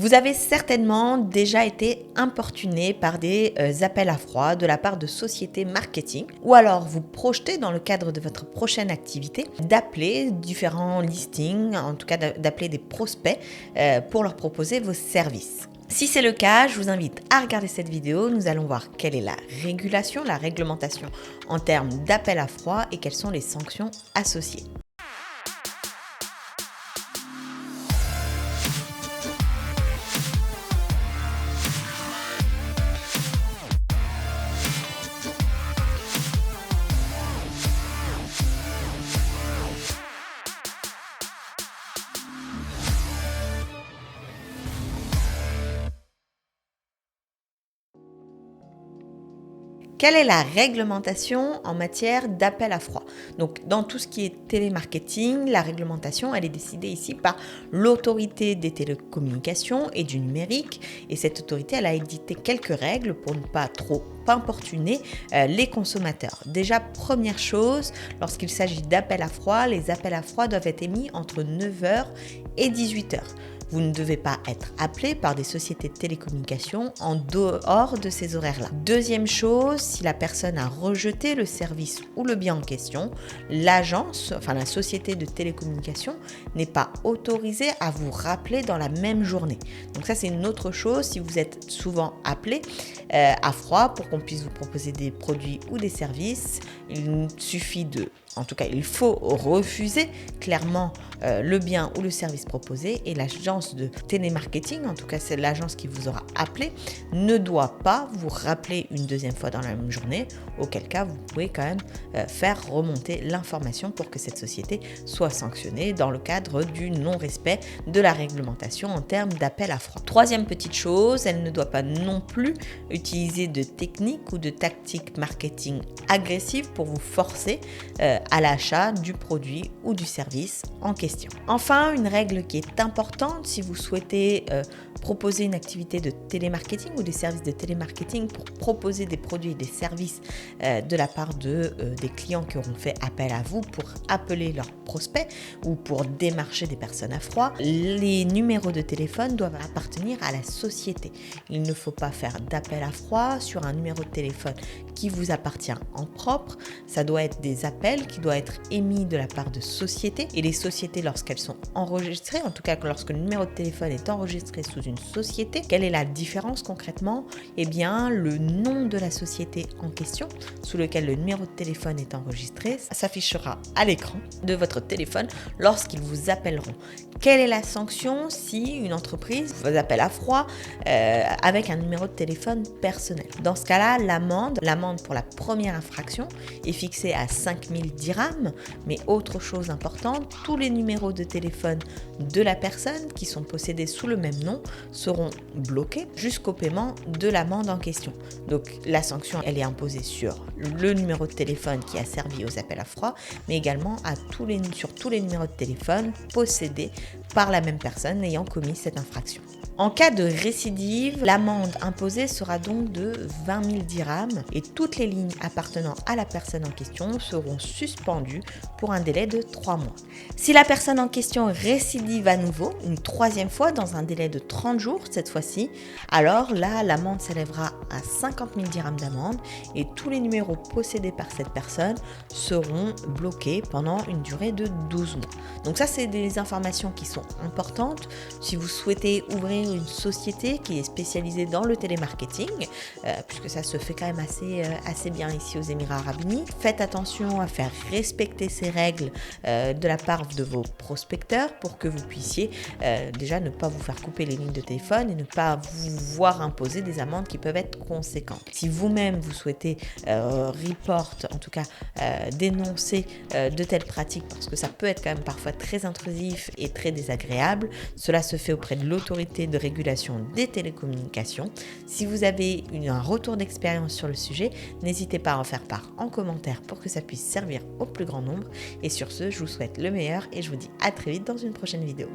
Vous avez certainement déjà été importuné par des appels à froid de la part de sociétés marketing ou alors vous projetez dans le cadre de votre prochaine activité d'appeler différents listings, en tout cas d'appeler des prospects pour leur proposer vos services. Si c'est le cas, je vous invite à regarder cette vidéo. Nous allons voir quelle est la réglementation en termes d'appel à froid et quelles sont les sanctions associées. Quelle est la réglementation en matière d'appel à froid? Donc, dans tout ce qui est télémarketing, la réglementation, elle est décidée ici par l'autorité des télécommunications et du numérique. Et cette autorité, elle a édité quelques règles pour ne pas trop importuner les consommateurs. Déjà, première chose, lorsqu'il s'agit d'appels à froid, les appels à froid doivent être émis entre 9h et 18h. Vous ne devez pas être appelé par des sociétés de télécommunications en dehors de ces horaires-là. Deuxième chose, si la personne a rejeté le service ou le bien en question, l'agence, enfin la société de télécommunication, n'est pas autorisée à vous rappeler dans la même journée. Donc ça, c'est une autre chose. Si vous êtes souvent appelé à froid pour qu'on puisse vous proposer des produits ou des services, il suffit en tout cas, il faut refuser clairement le bien ou le service proposé et l'agence de télémarketing, en tout cas c'est l'agence qui vous aura appelé, ne doit pas vous rappeler une deuxième fois dans la même journée, auquel cas vous pouvez quand même faire remonter l'information pour que cette société soit sanctionnée dans le cadre du non-respect de la réglementation en termes d'appel à froid. Troisième petite chose, elle ne doit pas non plus utiliser de techniques ou de tactiques marketing agressives pour vous forcer à l'achat du produit ou du service en question. Enfin, une règle qui est importante si vous souhaitez proposer une activité de télémarketing ou des services de télémarketing pour proposer des produits et des services de la part des clients qui auront fait appel à vous pour appeler leurs prospects ou pour démarcher des personnes à froid, les numéros de téléphone doivent appartenir à la société. Il ne faut pas faire d'appel à froid sur un numéro de téléphone qui vous appartient en propre. Ça doit être des appels qui doivent être émis de la part de sociétés et les sociétés lorsqu'elles sont enregistrées, en tout cas lorsque le numéro de téléphone est enregistré sous une société. Quelle est la différence concrètement? Eh bien, le nom de la société en question sous lequel le numéro de téléphone est enregistré s'affichera à l'écran de votre téléphone lorsqu'ils vous appelleront. Quelle est la sanction si une entreprise vous appelle à froid avec un numéro de téléphone personnel? Dans ce cas-là, l'amende pour la première infraction est fixée à 5000 dirhams, mais autre chose importante, tous les numéros de téléphone de la personne qui sont possédés sous le même nom seront bloqués jusqu'au paiement de l'amende en question. Donc la sanction, elle est imposée sur le numéro de téléphone qui a servi aux appels à froid, mais également sur tous les numéros de téléphone possédés par la même personne ayant commis cette infraction. En cas de récidive, l'amende imposée sera donc de 20 000 dirhams et toutes les lignes appartenant à la personne en question seront suspendues pour un délai de 3 mois. Si la personne en question récidive à nouveau, une troisième fois dans un délai de 30 jours cette fois-ci, alors là, l'amende s'élèvera à 50 000 dirhams d'amende et tous les numéros possédés par cette personne seront bloqués pendant une durée de 12 mois. Donc ça, c'est des informations qui sont importantes. Si vous souhaitez ouvrir une société qui est spécialisée dans le télémarketing, puisque ça se fait quand même assez bien ici aux Émirats Arabes Unis. Faites attention à faire respecter ces règles de la part de vos prospecteurs pour que vous puissiez déjà ne pas vous faire couper les lignes de téléphone et ne pas vous voir imposer des amendes qui peuvent être conséquentes. Si vous-même vous souhaitez en tout cas dénoncer de telles pratiques parce que ça peut être quand même parfois très intrusif et très désagréable, cela se fait auprès de l'autorité de régulation des télécommunications. Si vous avez un retour d'expérience sur le sujet, n'hésitez pas à en faire part en commentaire pour que ça puisse servir au plus grand nombre. Et sur ce, je vous souhaite le meilleur et je vous dis à très vite dans une prochaine vidéo.